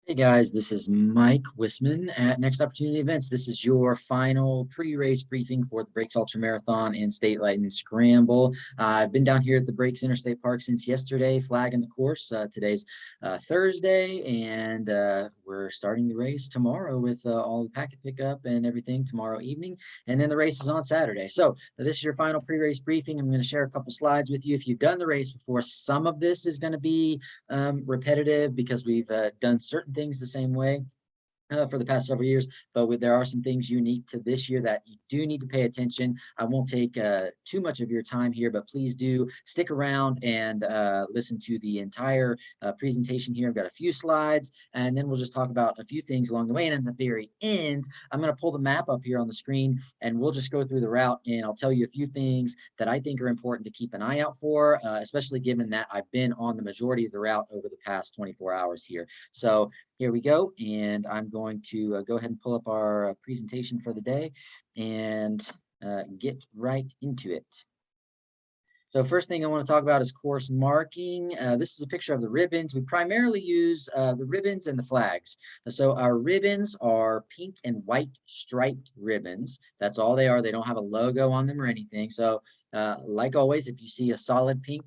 Hey guys, this is Mike Wisman at Next Opportunity Events. This is your final pre-race briefing for the Breaks Ultra Marathon and Stateline Scramble. I've been down here at the Breaks Interstate Park since yesterday, flagging the course. Today's Thursday, and we're starting the race tomorrow with all the packet pickup and everything tomorrow evening, and then the race is on Saturday. So this is your final pre-race briefing. I'm going to share a couple slides with you. If you've done the race before, some of this is going to be repetitive because we've done certain things the same way for the past several years, but there are some things unique to this year that you do need to pay attention. I won't take too much of your time here, but please do stick around and listen to the entire presentation here. I've got a few slides, and then we'll just talk about a few things along the way. And at the very end, I'm going to pull the map up here on the screen, and we'll just go through the route, and I'll tell you a few things that I think are important to keep an eye out for, especially given that I've been on the majority of the route over the past 24 hours here. So here we go, and I'm going to go ahead and pull up our presentation for the day and get right into it. So first thing I want to talk about is course marking. This is a picture of the ribbons. We primarily use the ribbons and the flags. So our ribbons are pink and white striped ribbons. That's all they are. They don't have a logo on them or anything. So like always, if you see a solid pink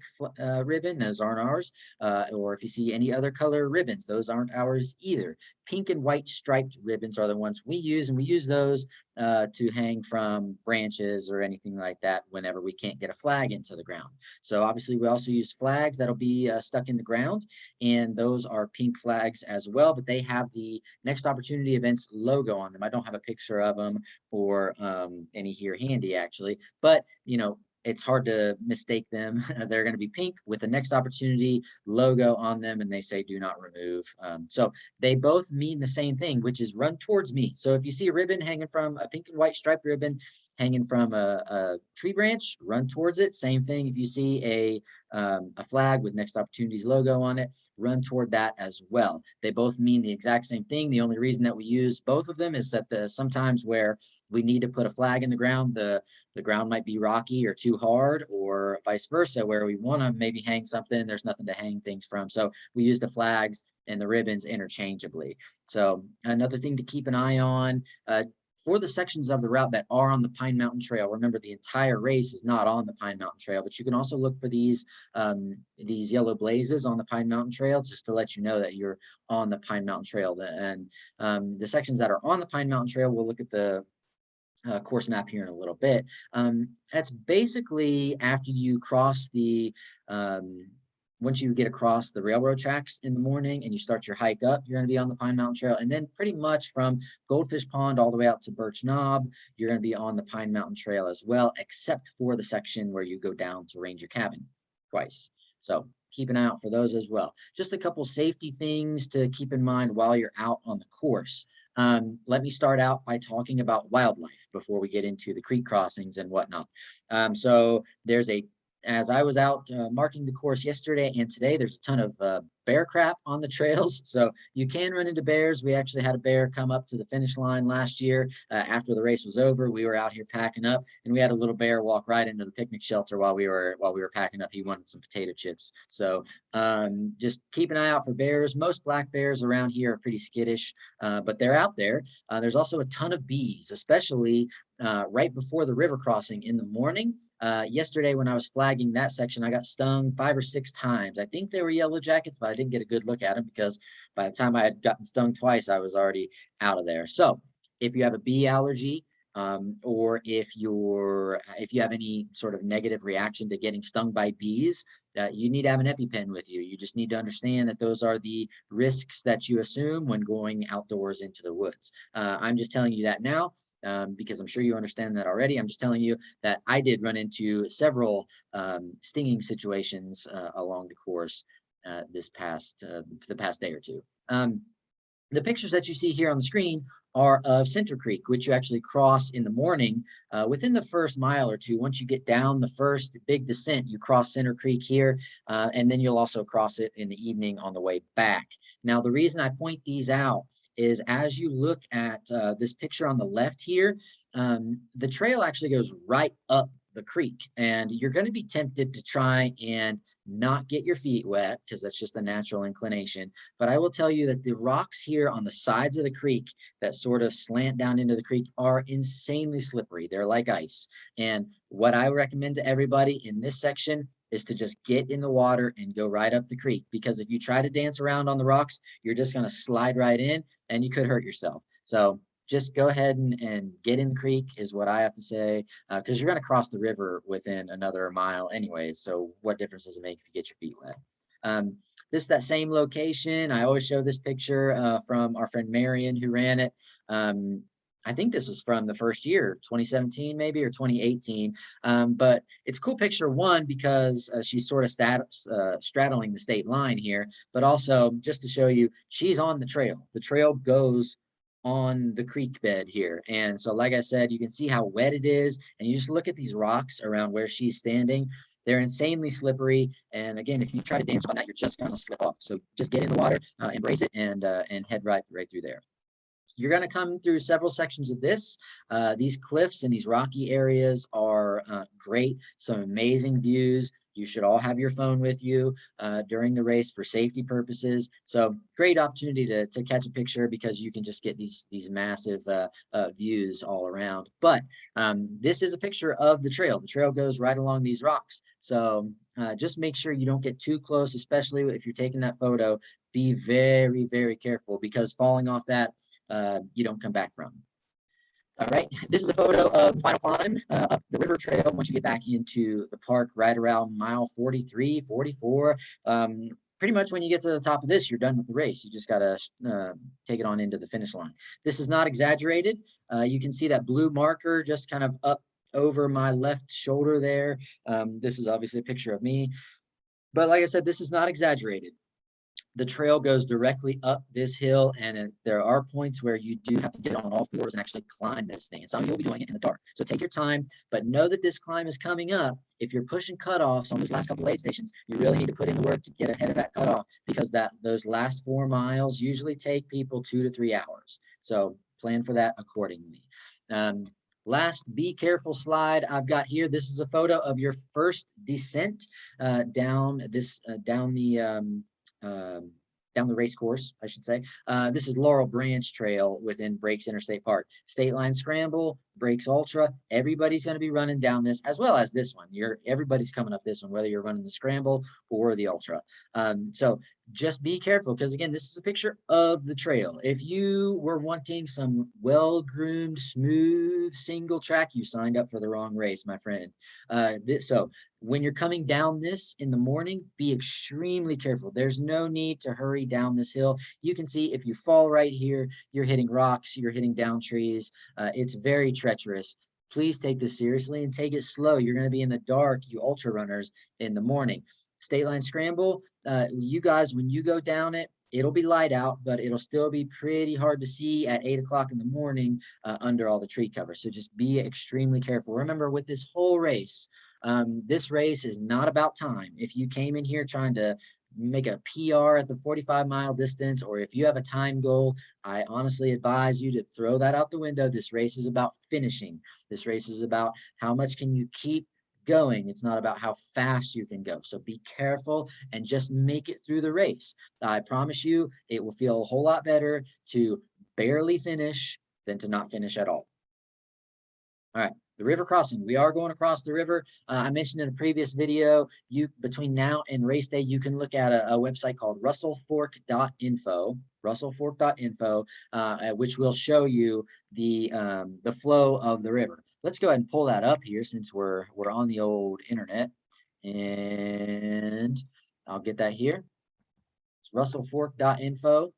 ribbon, those aren't ours. Or if you see any other color ribbons, those aren't ours either. Pink and white striped ribbons are the ones we use, and we use those to hang from branches or anything like that whenever we can't get a flag into the ground. So obviously we also use flags that'll be stuck in the ground, and those are pink flags as well, but they have the Next Opportunity Events logo on them. I don't have a picture of them or any here handy actually, but it's hard to mistake them. They're going to be pink with the Next Opportunity logo on them, and they say do not remove. So they both mean the same thing, which is run towards me. So if you see a ribbon hanging from a pink and white striped ribbon hanging from a tree branch, run towards it. Same thing if you see a flag with Next Opportunities logo on it, run toward that as well. They both mean the exact same thing. The only reason that we use both of them is that sometimes where we need to put a flag in the ground, the ground might be rocky or too hard, or vice versa, where we want to maybe hang something, there's nothing to hang things from. So we use the flags and the ribbons interchangeably. So another thing to keep an eye on, for the sections of the route that are on the Pine Mountain Trail, remember the entire race is not on the Pine Mountain Trail, but you can also look for these yellow blazes on the Pine Mountain Trail just to let you know that you're on the Pine Mountain Trail. And the sections that are on the Pine Mountain Trail, we'll look at the course map here in a little bit. That's basically after you cross once you get across the railroad tracks in the morning and you start your hike up, you're going to be on the Pine Mountain Trail. And then pretty much from Goldfish Pond all the way out to Birch Knob, you're going to be on the Pine Mountain Trail as well, except for the section where you go down to Ranger Cabin twice. So keep an eye out for those as well. Just a couple safety things to keep in mind while you're out on the course. Let me start out by talking about wildlife before we get into the creek crossings and whatnot. So as I was out marking the course yesterday and today, there's a ton of bear crap on the trails. So you can run into bears. We actually had a bear come up to the finish line last year after the race was over. We were out here packing up, and we had a little bear walk right into the picnic shelter while we were packing up. He wanted some potato chips. So just keep an eye out for bears. Most black bears around here are pretty skittish, but they're out there. There's also a ton of bees, especially right before the river crossing in the morning. Yesterday when I was flagging that section, I got stung 5 or 6 times. I think they were yellow jackets, but I didn't get a good look at them because by the time I had gotten stung twice, I was already out of there. So if you have a bee allergy, or if you have any sort of negative reaction to getting stung by bees, you need to have an EpiPen with you. You just need to understand that those are the risks that you assume when going outdoors into the woods. I'm just telling you that now. Because I'm sure you understand that already. I'm just telling you that I did run into several stinging situations along the course the past day or two. The pictures that you see here on the screen are of Center Creek, which you actually cross in the morning within the first mile or two. Once you get down the first big descent, you cross Center Creek here, and then you'll also cross it in the evening on the way back. Now, the reason I point these out is as you look at this picture on the left here, the trail actually goes right up the creek, and you're going to be tempted to try and not get your feet wet because that's just the natural inclination. But I will tell you that the rocks here on the sides of the creek that sort of slant down into the creek are insanely slippery. They're like ice. And what I recommend to everybody in this section is to just get in the water and go right up the creek, because if you try to dance around on the rocks, you're just going to slide right in and you could hurt yourself. So just go ahead and get in the creek is what I have to say, because you're going to cross the river within another mile anyways. So what difference does it make if you get your feet wet? This is that same location. I always show this picture from our friend Marion who ran it. I think this was from the first year, 2017 maybe, or 2018. But it's a cool picture, one, because she's sort of straddling the state line here, but also just to show you, she's on the trail. The trail goes on the creek bed here. And so, like I said, you can see how wet it is. And you just look at these rocks around where she's standing. They're insanely slippery. And again, if you try to dance on that, you're just going to slip off. So just get in the water, embrace it, and head right through there. You're going to come through several sections of this. These cliffs and these rocky areas are great, some amazing views. You should all have your phone with you during the race for safety purposes. So great opportunity to catch a picture, because you can just get these massive views all around. But this is a picture of the trail. The trail goes right along these rocks. So just make sure you don't get too close, especially if you're taking that photo. Be very, very careful, because falling off that, you don't come back from. All right, this is a photo of the final climb up the river trail once you get back into the park, right around mile 43, 44. Pretty much when you get to the top of this, you're done with the race. You just got to take it on into the finish line. This is not exaggerated. You can see that blue marker just kind of up over my left shoulder there. This is obviously a picture of me. But like I said, this is not exaggerated. The trail goes directly up this hill, and there are points where you do have to get on all fours and actually climb this thing. And some of you will be doing it in the dark. So take your time, but know that this climb is coming up. If you're pushing cutoffs on those last couple of aid stations, you really need to put in the work to get ahead of that cutoff, because those last 4 miles usually take people 2 to 3 hours. So plan for that accordingly. Last, be careful slide I've got here. This is a photo of your first descent down the race course, I should say. This is Laurel Branch Trail within Breaks Interstate Park. Stateline Scramble, Breaks Ultra, everybody's going to be running down this, as well as this one. Everybody's coming up this one, whether you're running the Scramble or the Ultra. So just be careful, because again, this is a picture of the trail. If you were wanting some well-groomed, smooth single track, you signed up for the wrong race, my friend. So when you're coming down this in the morning, be extremely careful. There's no need to hurry down this hill. You can see if you fall right here, you're hitting rocks, you're hitting down trees. It's very treacherous. Please take this seriously and take it slow. You're going to be in the dark, you ultra runners, in the morning. Stateline Scramble, you guys, when you go down it, it'll be light out, but it'll still be pretty hard to see at 8 o'clock in the morning under all the tree cover. So just be extremely careful. Remember, with this whole race, this race is not about time. If you came in here trying to make a PR at the 45-mile distance, or if you have a time goal, I honestly advise you to throw that out the window. This race is about finishing. This race is about how much can you keep going. It's not about how fast you can go. So be careful and just make it through the race. I promise you, it will feel a whole lot better to barely finish than to not finish at all. All right, the river crossing. We are going across the river. I mentioned in a previous video, between now and race day, you can look at a website called russellfork.info, which will show you the flow of the river. Let's go ahead and pull that up here, since we're on the old internet, and I'll get that here. It's russellfork.info,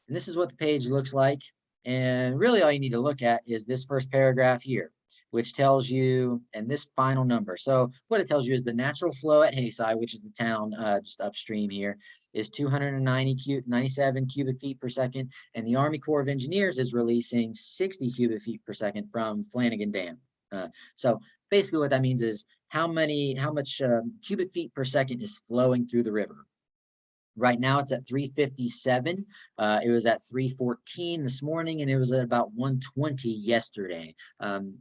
and this is what the page looks like. And really all you need to look at is this first paragraph here, which tells you, and this final number. So what it tells you is the natural flow at Hayside, which is the town just upstream here, is 297 cubic feet per second. And the Army Corps of Engineers is releasing 60 cubic feet per second from Flanagan Dam. So basically what that means is how much cubic feet per second is flowing through the river. Right now it's at 357. It was at 314 this morning, and it was at about 120 yesterday.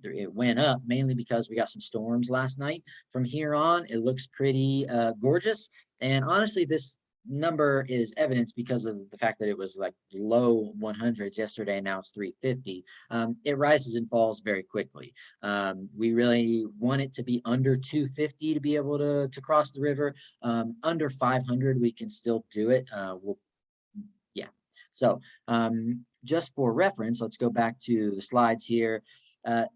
It went up mainly because we got some storms last night. From here on, it looks pretty gorgeous. And honestly, this number is evidence because of the fact that it was like low 100s yesterday, and now it's 350. It rises and falls very quickly. We really want it to be under 250 to be able to cross the river. Under 500, we can still do it. Yeah. So just for reference, let's go back to the slides here.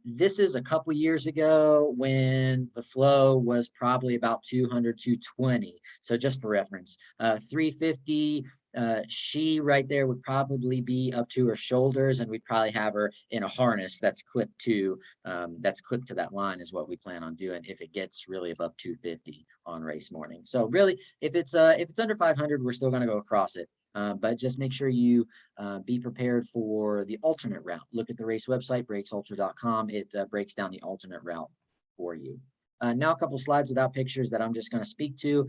This is a couple years ago when the flow was probably about 200, 220. So just for reference, 350, she right there would probably be up to her shoulders, and we'd probably have her in a harness that's clipped to that line is what we plan on doing if it gets really above 250 on race morning. So really, if it's under 500, we're still going to go across it. But just make sure you be prepared for the alternate route. Look at the race website, breaksultra.com. It breaks down the alternate route for you. Now a couple slides without pictures that I'm just going to speak to.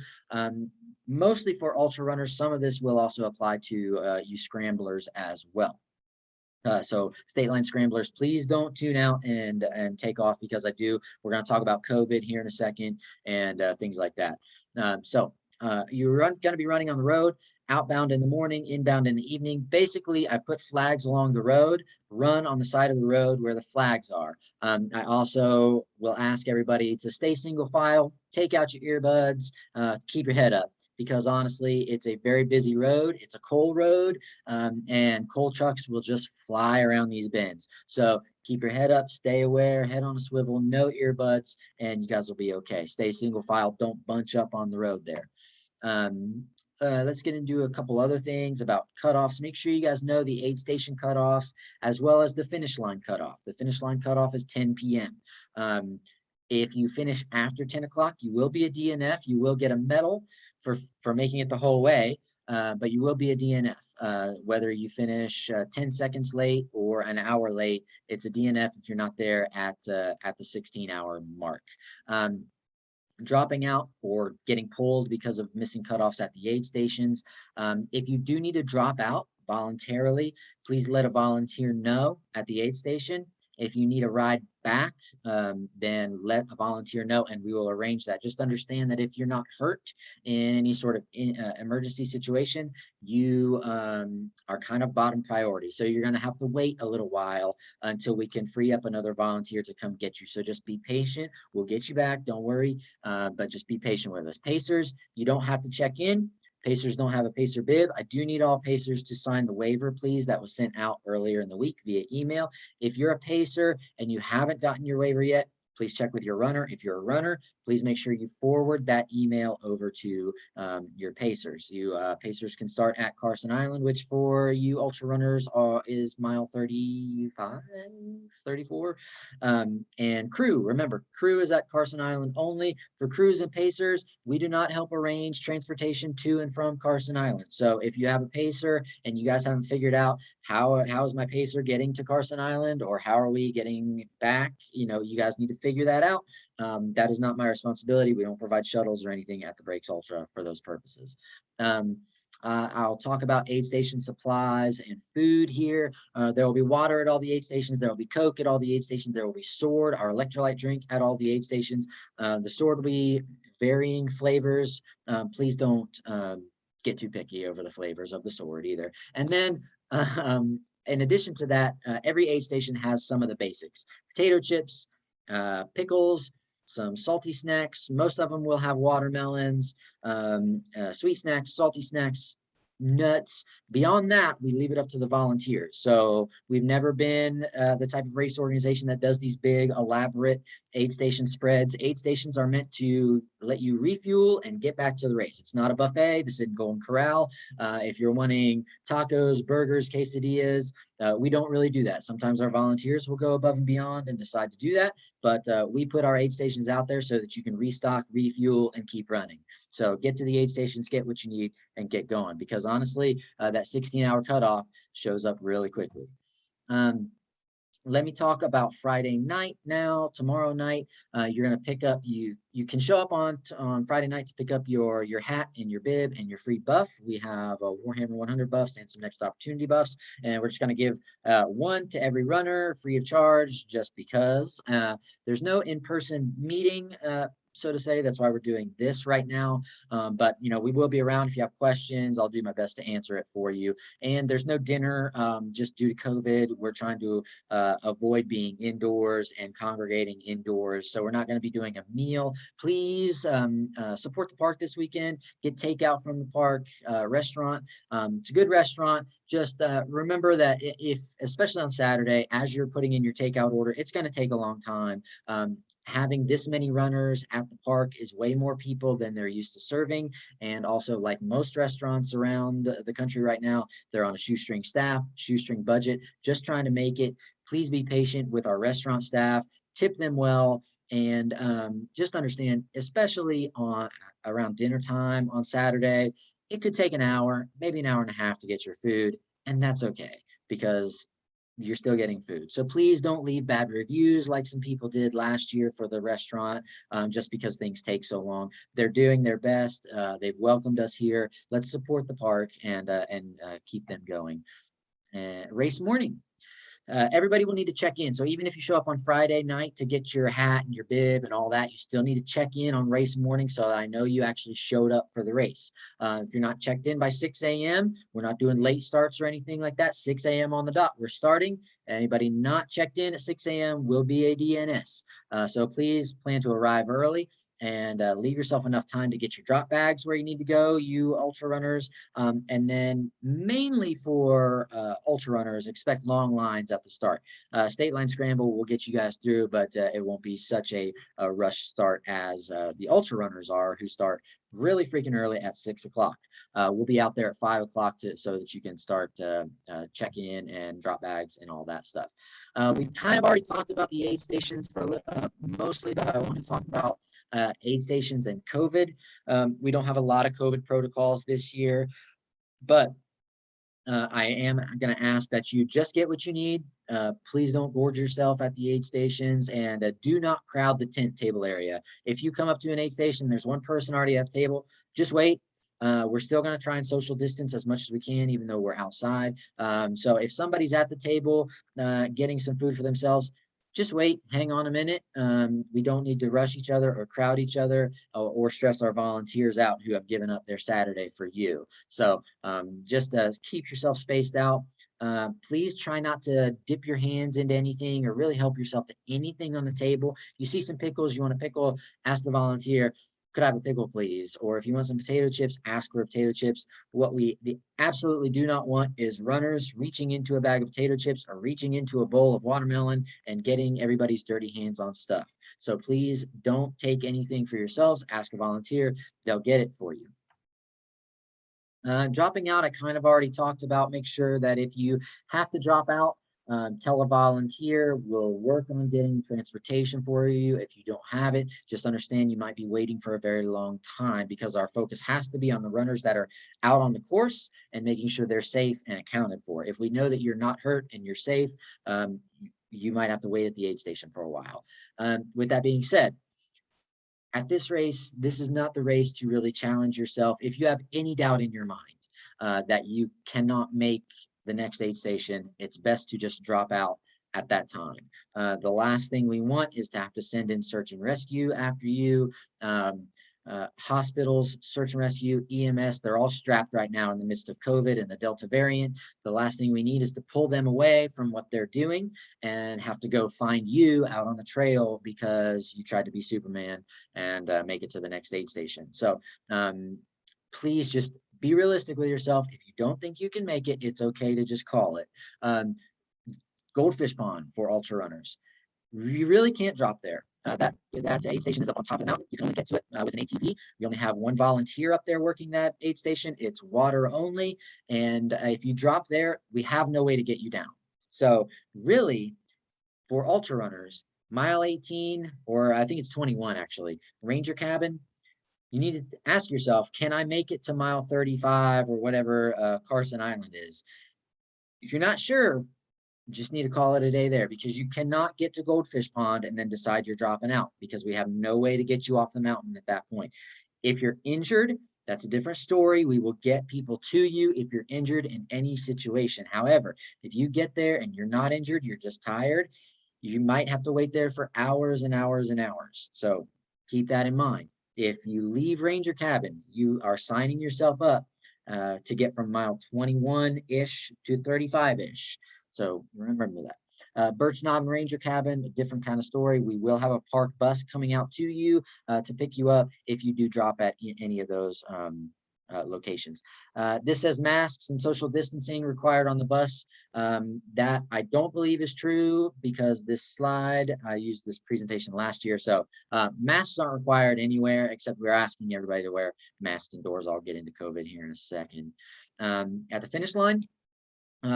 Mostly for ultra runners. Some of this will also apply to you scramblers as well. So Stateline scramblers, please don't tune out and take off, because we're going to talk about COVID here in a second and things like that. You're going to be running on the road, outbound in the morning, inbound in the evening. Basically, I put flags along the road, run on the side of the road where the flags are. I also will ask everybody to stay single file, take out your earbuds, keep your head up. Because honestly, it's a very busy road. It's a coal road, and coal trucks will just fly around these bends. So keep your head up, stay aware, head on a swivel, no earbuds, and you guys will be okay. Stay single file, don't bunch up on the road there. Let's get into a couple other things about cutoffs. Make sure you guys know the aid station cutoffs as well as the finish line cutoff. The finish line cutoff is 10 p.m. If you finish after 10 o'clock, you will be a DNF. You will get a medal for making it the whole way, but you will be a DNF. Whether you finish 10 seconds late or an hour late, it's a DNF if you're not there at the 16-hour mark. Dropping out or getting pulled because of missing cutoffs at the aid stations. If you do need to drop out voluntarily, please let a volunteer know at the aid station. If you need a ride back, then let a volunteer know and we will arrange that. Just understand that if you're not hurt in any sort of emergency situation, you are kind of bottom priority. So you're going to have to wait a little while until we can free up another volunteer to come get you. So just be patient. We'll get you back. Don't worry, but just be patient with us. Pacers, you don't have to check in. Pacers don't have a Pacer bib. I do need all Pacers to sign the waiver, please. That was sent out earlier in the week via email. If you're a Pacer and you haven't gotten your waiver yet, please check with your runner. If you're a runner, please make sure you forward that email over to your Pacers. Pacers can start at Carson Island, which for you ultra runners is mile 35, 34. And crew, remember, crew is at Carson Island only. For crews and Pacers, we do not help arrange transportation to and from Carson Island. So if you have a Pacer and you guys haven't figured out how is my Pacer getting to Carson Island, or how are we getting back, you guys need to figure that out. That is not my responsibility. We don't provide shuttles or anything at the Breaks Ultra for those purposes. I'll talk about aid station supplies and food here. There will be water at all the aid stations. There will be Coke at all the aid stations. There will be Sword, our electrolyte drink, at all the aid stations. The Sword will be varying flavors. Please don't get too picky over the flavors of the Sword either. And then in addition to that, every aid station has some of the basics: potato chips, pickles, some salty snacks. Most of them will have watermelons, sweet snacks, salty snacks, nuts. Beyond that, we leave it up to the volunteers. So we've never been the type of race organization that does these big, elaborate aid station spreads. Aid stations are meant to let you refuel and get back to the race. It's not a buffet. This isn't Golden Corral. If you're wanting tacos, burgers, quesadillas, we don't really do that. Sometimes our volunteers will go above and beyond and decide to do that, but we put our aid stations out there so that you can restock, refuel, and keep running. So get to the aid stations, get what you need, and get going, because honestly, that 16-hour cutoff shows up really quickly. Let me talk about Friday night now. Tomorrow night, you're going to pick up. You can show up on Friday night to pick up your hat and your bib and your free buff. We have a Warhammer 100 buffs and some next opportunity buffs, and we're just going to give one to every runner free of charge, just because there's no in-person meeting. So to say, that's why we're doing this right now. But we will be around if you have questions. I'll do my best to answer it for you. And there's no dinner just due to COVID. We're trying to avoid being indoors and congregating indoors. So we're not going to be doing a meal. Please support the park this weekend. Get takeout from the park restaurant. It's a good restaurant. Just remember that if, especially on Saturday, as you're putting in your takeout order, it's going to take a long time. Having this many runners at the park is way more people than they're used to serving. And also, like most restaurants around the country right now, they're on a shoestring staff, shoestring budget, just trying to make it. Please be patient with our restaurant staff, tip them well, and just understand, especially on around dinner time on Saturday, it could take an hour, maybe an hour and a half to get your food, and that's okay because you're still getting food. So please don't leave bad reviews like some people did last year for the restaurant, just because things take so long. They're doing their best. They've welcomed us here. Let's support the park and keep them going. Race morning. Everybody will need to check in. So even if you show up on Friday night to get your hat and your bib and all that, you still need to check in on race morning so that I know you actually showed up for the race. If you're not checked in by 6 a.m., we're not doing late starts or anything like that. 6 a.m. on the dot, we're starting. Anybody not checked in at 6 a.m. will be a DNS. So please plan to arrive early and leave yourself enough time to get your drop bags where you need to go, you ultra runners. And then mainly for ultra runners, expect long lines at the start. Stateline Scramble will get you guys through, but it won't be such a rush start as the ultra runners are, who start really freaking early at 6 o'clock. We'll be out there at 5 o'clock so that you can start checking in and drop bags and all that stuff. We've kind of already talked about the aid stations for mostly, but I want to talk about aid stations and COVID. We don't have a lot of COVID protocols this year, but I am going to ask that you just get what you need. Please don't gorge yourself at the aid stations, and do not crowd the tent table area. If you come up to an aid station, there's one person already at the table, just wait. We're still going to try and social distance as much as we can, even though we're outside. So if somebody's at the table getting some food for themselves, just wait, hang on a minute. We don't need to rush each other or crowd each other or stress our volunteers out who have given up their Saturday for you. So just keep yourself spaced out. Please try not to dip your hands into anything or really help yourself to anything on the table. You see some pickles, you want a pickle, ask the volunteer, could I have a pickle, please? Or if you want some potato chips, ask for potato chips. What we absolutely do not want is runners reaching into a bag of potato chips or reaching into a bowl of watermelon and getting everybody's dirty hands on stuff. So please don't take anything for yourselves. Ask a volunteer. They'll get it for you. Dropping out, I kind of already talked about. Make sure that if you have to drop out, tell a volunteer. We'll work on getting transportation for you. If you don't have it, just understand you might be waiting for a very long time, because our focus has to be on the runners that are out on the course and making sure they're safe and accounted for. If we know that you're not hurt and you're safe, you might have to wait at the aid station for a while. With that being said, at this race, this is not the race to really challenge yourself. If you have any doubt in your mind that you cannot make the next aid station, it's best to just drop out at that time. The last thing we want is to have to send in search and rescue after you. Hospitals, search and rescue, EMS, they're all strapped right now in the midst of COVID and the Delta variant. The last thing we need is to pull them away from what they're doing and have to go find you out on the trail because you tried to be Superman and make it to the next aid station. So please just be realistic with yourself. If you don't think you can make it, it's okay to just call it. Goldfish Pond for ultra runners. You really can't drop there. That aid station is up on top of the mountain. You can only get to it with an ATV. We only have one volunteer up there working that aid station. It's water only. And if you drop there, we have no way to get you down. So really, for ultra runners, mile 18, or I think it's 21 actually, Ranger Cabin, you need to ask yourself, can I make it to mile 35 or whatever Carson Island is? If you're not sure, just need to call it a day there, because you cannot get to Goldfish Pond and then decide you're dropping out, because we have no way to get you off the mountain at that point. If you're injured, that's a different story. We will get people to you if you're injured in any situation. However, if you get there and you're not injured, you're just tired, you might have to wait there for hours and hours and hours. So keep that in mind. If you leave Ranger Cabin, you are signing yourself up to get from mile 21-ish to 35-ish. So remember that. Birch Knob and Ranger Cabin, a different kind of story. We will have a park bus coming out to you to pick you up if you do drop at any of those locations. This says masks and social distancing required on the bus. That I don't believe is true, because this slide, I used this presentation last year. So masks aren't required anywhere, except we're asking everybody to wear masks indoors. I'll get into COVID here in a second. At the finish line,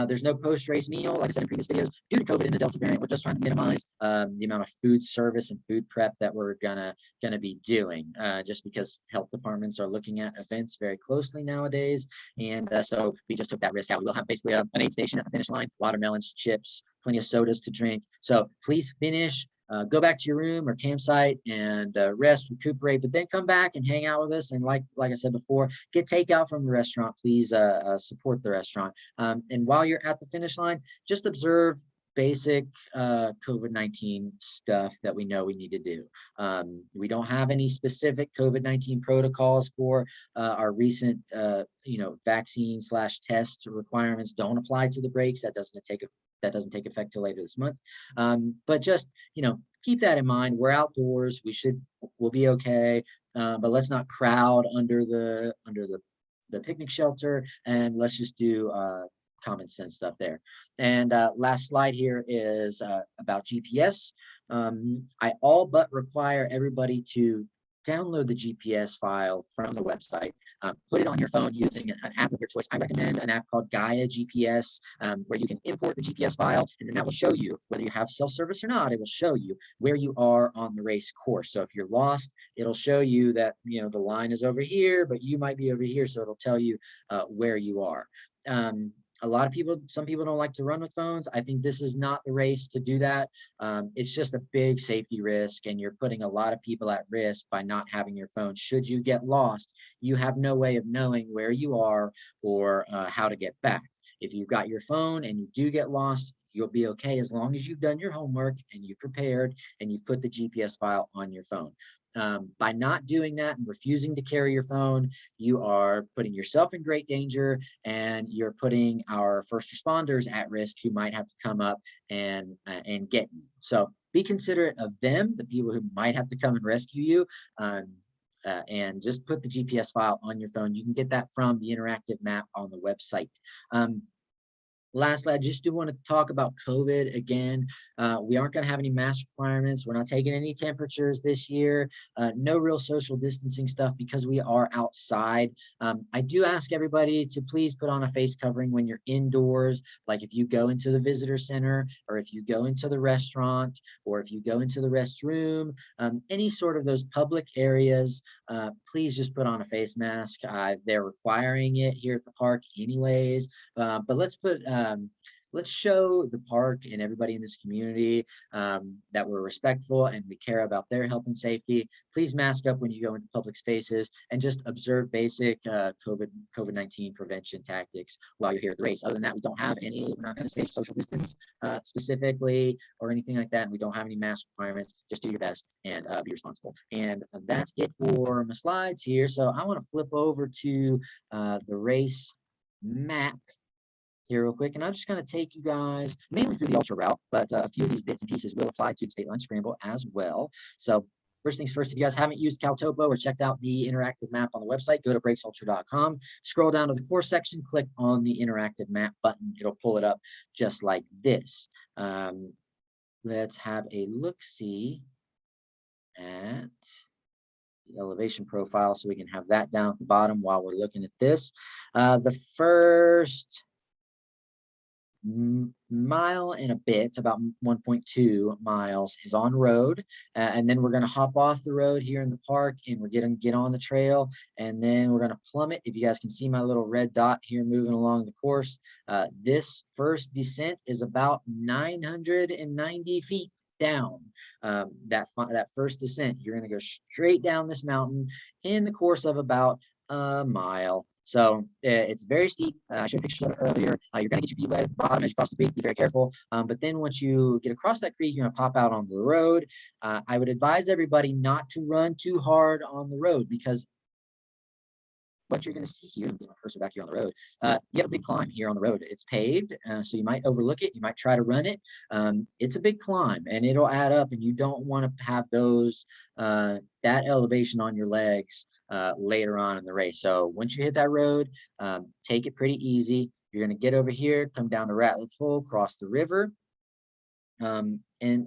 there's no post-race meal, like I said in previous videos, due to COVID and the Delta variant. We're just trying to minimize the amount of food service and food prep that we're gonna be doing, just because health departments are looking at events very closely nowadays, and so we just took that risk out. We will have basically an aid station at the finish line, watermelons, chips, plenty of sodas to drink. So please finish. Go back to your room or campsite and rest, recuperate, but then come back and hang out with us. And like I said before, get takeout from the restaurant. Please support the restaurant. And while you're at the finish line, just observe basic COVID-19 stuff that we know we need to do. We don't have any specific COVID-19 protocols for our recent, vaccine/test requirements don't apply to the breaks. That doesn't take effect till later this month. But just, keep that in mind. We're outdoors. We'll be okay. But let's not crowd under the picnic shelter, and let's just do common sense stuff there. And last slide here is about GPS. I all but require everybody to download the GPS file from the website, put it on your phone using an app of your choice. I recommend an app called Gaia GPS, where you can import the GPS file, and then that will show you, whether you have self-service or not, it will show you where you are on the race course. So if you're lost, it'll show you that, the line is over here, but you might be over here. So it'll tell you where you are. Some people don't like to run with phones. I think this is not the race to do that. It's just a big safety risk, and you're putting a lot of people at risk by not having your phone. Should you get lost, you have no way of knowing where you are or how to get back. If you've got your phone and you do get lost, you'll be okay as long as you've done your homework and you've prepared and you've put the GPS file on your phone. By not doing that and refusing to carry your phone, you are putting yourself in great danger, and you're putting our first responders at risk who might have to come up and get you. So be considerate of them, the people who might have to come and rescue you, and just put the GPS file on your phone. You can get that from the interactive map on the website. Lastly, I just do want to talk about COVID again. We aren't going to have any mask requirements. We're not taking any temperatures this year. No real social distancing stuff because we are outside. I do ask everybody to please put on a face covering when you're indoors, like if you go into the visitor center, or if you go into the restaurant, or if you go into the restroom, any sort of those public areas. Please just put on a face mask. They're requiring it here at the park anyways, but let's show the park and everybody in this community that we're respectful and we care about their health and safety. Please mask up when you go into public spaces, and just observe basic COVID-19 prevention tactics while you're here at the race. Other than that, we don't have any. We're not going to say social distance specifically or anything like that. And we don't have any mask requirements. Just do your best and be responsible. And that's it for my slides here. So I want to flip over to the race map here real quick, and I'm just going to take you guys mainly through the ultra route, but a few of these bits and pieces will apply to the Stateline Scramble as well. So first things first, if you guys haven't used Caltopo or checked out the interactive map on the website, go to breaksultra.com, scroll down to the course section, click on the interactive map button. It'll pull it up just like this. Let's have a look-see at the elevation profile so we can have that down at the bottom while we're looking at this. The first mile and a bit, about 1.2 miles, is on road. And then we're going to hop off the road here in the park and we're going to get on the trail. And then we're going to plummet. If you guys can see my little red dot here moving along the course, this first descent is about 990 feet down. That first descent, you're going to go straight down this mountain in the course of about a mile. So it's very steep. I showed pictures of it earlier. You're going to get your feet wet at the bottom as you cross the creek. Be very careful. But then once you get across that creek, you're going to pop out onto the road. I would advise everybody not to run too hard on the road, because what you're going to see here, get my cursor back here on the road, you have a big climb here on the road. It's paved, so you might overlook it. You might try to run it. It's a big climb, and it'll add up, and you don't want to have that elevation on your legs later on in the race. So once you hit that road, take it pretty easy. You're going to get over here, come down to Ratliff Hole, cross the river. And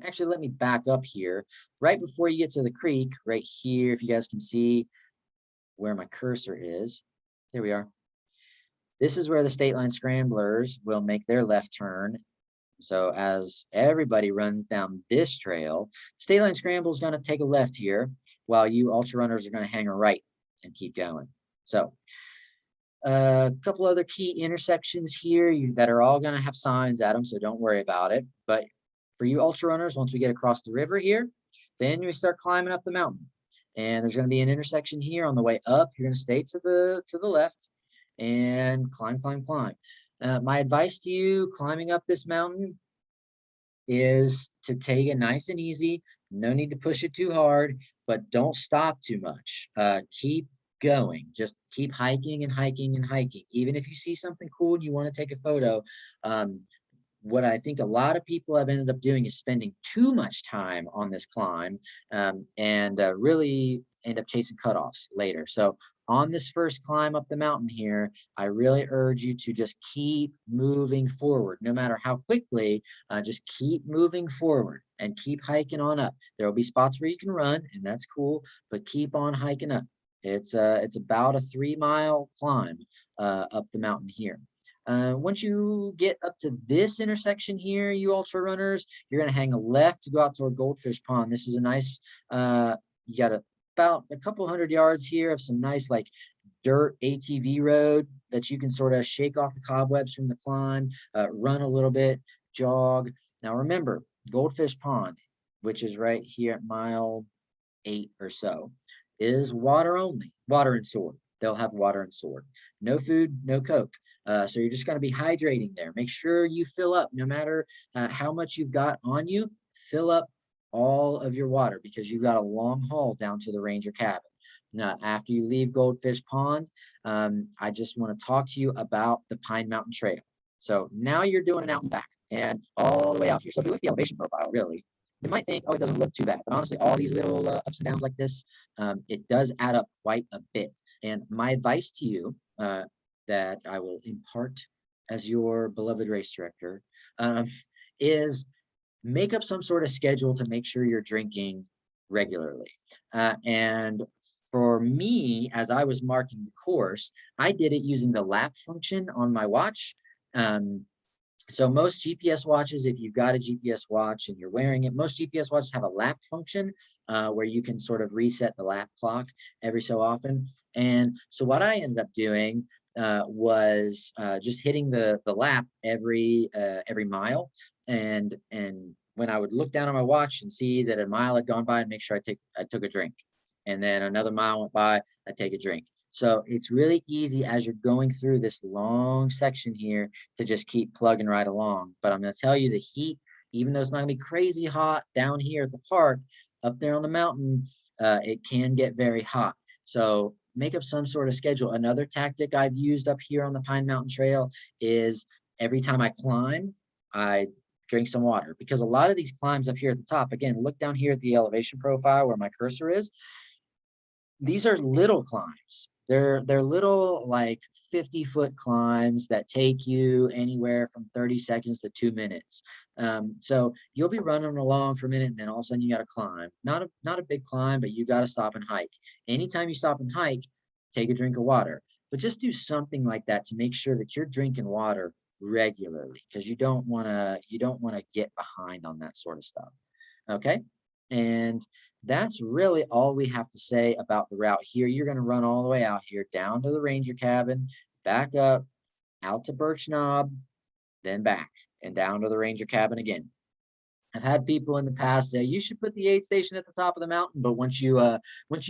actually, let me back up here. Right before you get to the creek, right here, if you guys can see where my cursor is, there we are. This is where the Stateline Scramblers will make their left turn. So as everybody runs down this trail, Stateline Scramble is going to take a left here, while you ultra runners are going to hang a right and keep going. So a couple other key intersections here that are all going to have signs at them, so don't worry about it. But for you ultra runners, once we get across the river here, then we start climbing up the mountain. And there's going to be an intersection here on the way up. You're going to stay to the left and climb, climb, climb. My advice to you climbing up this mountain is to take it nice and easy. No need to push it too hard, but don't stop too much. Keep going. Just keep hiking and hiking and hiking. Even if you see something cool and you want to take a photo, what I think a lot of people have ended up doing is spending too much time on this climb and really end up chasing cutoffs later. So on this first climb up the mountain here, I really urge you to just keep moving forward. No matter how quickly, just keep moving forward and keep hiking on up. There will be spots where you can run, and that's cool, but keep on hiking up. It's about a 3-mile climb up the mountain here. Once you get up to this intersection here, you ultra runners, you're going to hang a left to go out toward Goldfish Pond. This is a nice, you got about a couple hundred yards here of some nice like dirt ATV road that you can sort of shake off the cobwebs from the climb, run a little bit, jog. Now remember, Goldfish Pond, which is right here at mile 8 or so, is water only, water and sword. They'll have water and sword. No food, no Coke. So you're just going to be hydrating there. Make sure you fill up, no matter how much you've got on you, fill up all of your water, because you've got a long haul down to the ranger cabin. Now, after you leave Goldfish Pond, I just want to talk to you about the Pine Mountain Trail. So now you're doing an out and back and all the way out here. So if you look at the elevation profile, really, you might think, oh, it doesn't look too bad. But honestly, all these little ups and downs like this, it does add up quite a bit. And my advice to you that I will impart as your beloved race director is make up some sort of schedule to make sure you're drinking regularly. And for me, as I was marking the course, I did it using the lap function on my watch. So most GPS watches, if you've got a GPS watch and you're wearing it, most GPS watches have a lap function where you can sort of reset the lap clock every so often. And so what I ended up doing was just hitting the lap every mile. And when I would look down on my watch and see that a mile had gone by, and make sure I took a drink. And then another mile went by, I take a drink. So it's really easy as you're going through this long section here to just keep plugging right along. But I'm going to tell you, the heat, even though it's not going to be crazy hot down here at the park, up there on the mountain, it can get very hot. So make up some sort of schedule. Another tactic I've used up here on the Pine Mountain Trail is every time I climb, I drink some water, because a lot of these climbs up here at the top, again, look down here at the elevation profile where my cursor is. These are little climbs. They're little like 50-foot climbs that take you anywhere from 30 seconds to 2 minutes. So you'll be running along for a minute, and then all of a sudden you got to climb. Not a big climb, but you got to stop and hike. Anytime you stop and hike, take a drink of water. But just do something like that to make sure that you're drinking water regularly, because you don't want to get behind on that sort of stuff. Okay. And that's really all we have to say about the route here. You're going to run all the way out here down to the ranger cabin, back up out to Birch Knob, then back and down to the ranger cabin again. I've had people in the past say you should put the aid station at the top of the mountain, but once you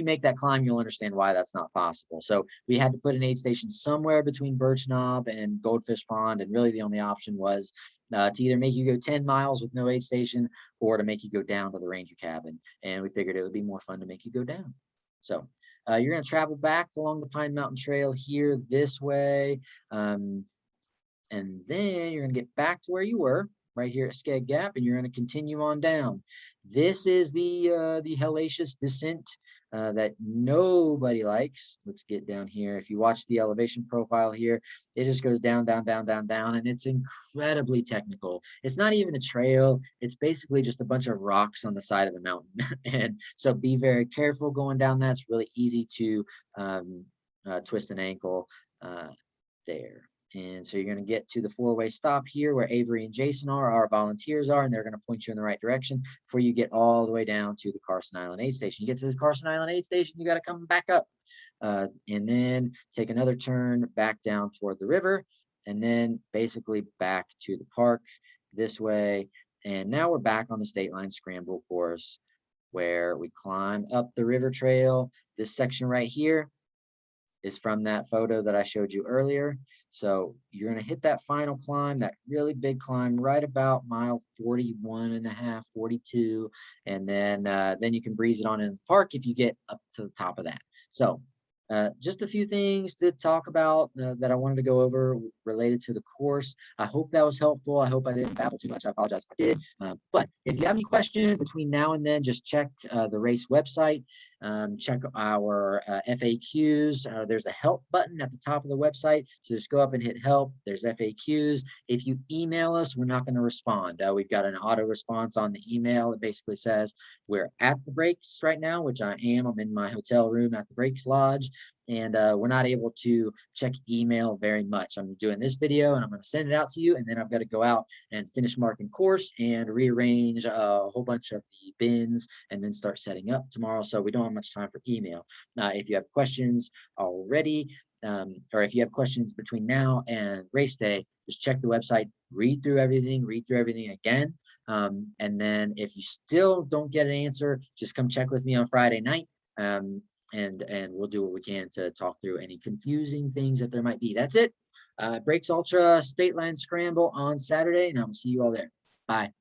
make that climb, you'll understand why that's not possible. So we had to put an aid station somewhere between Birch Knob and Goldfish Pond, and really the only option was to either make you go 10 miles with no aid station or to make you go down to the ranger cabin. And we figured it would be more fun to make you go down. So you're going to travel back along the Pine Mountain Trail here this way. And then you're going to get back to where you were, right here at Skeg Gap, and you're going to continue on down. This is the hellacious descent that nobody likes. Let's get down here. If you watch the elevation profile here, it just goes down, down, down, down, down, and it's incredibly technical. It's not even a trail. It's basically just a bunch of rocks on the side of the mountain. And so be very careful going down that. It's really easy to twist an ankle there. And so you're going to get to the four-way stop here where Avery and Jason are, our volunteers are, and they're going to point you in the right direction before you get all the way down to the Carson Island aid station. You get to the Carson Island aid station, you got to come back up and then take another turn back down toward the river, and then basically back to the park this way. And now we're back on the Stateline Scramble course where we climb up the river trail. This section right here is from that photo that I showed you earlier. So you're going to hit that final climb, that really big climb, right about mile 41 and a half, 42. And then you can breeze it on in the park if you get up to the top of that. So just a few things to talk about that I wanted to go over related to the course. I hope that was helpful. I hope I didn't babble too much. I apologize if I did. But if you have any questions between now and then, just check the race website. Check our FAQs. There's a help button at the top of the website. So just go up and hit help. There's FAQs. If you email us, we're not going to respond. We've got an auto response on the email. It basically says we're at the Breaks right now, which I am. I'm in my hotel room at the Breaks Lodge. And we're not able to check email very much. I'm doing this video and I'm going to send it out to you, and then I've got to go out and finish marking course and rearrange a whole bunch of the bins and then start setting up tomorrow. So we don't have much time for email. If you have questions already, or if you have questions between now and race day, just check the website, read through everything again. And then if you still don't get an answer, just come check with me on Friday night. And we'll do what we can to talk through any confusing things that there might be. That's it. Breaks Ultra Stateline Scramble on Saturday, and I will see you all there. Bye.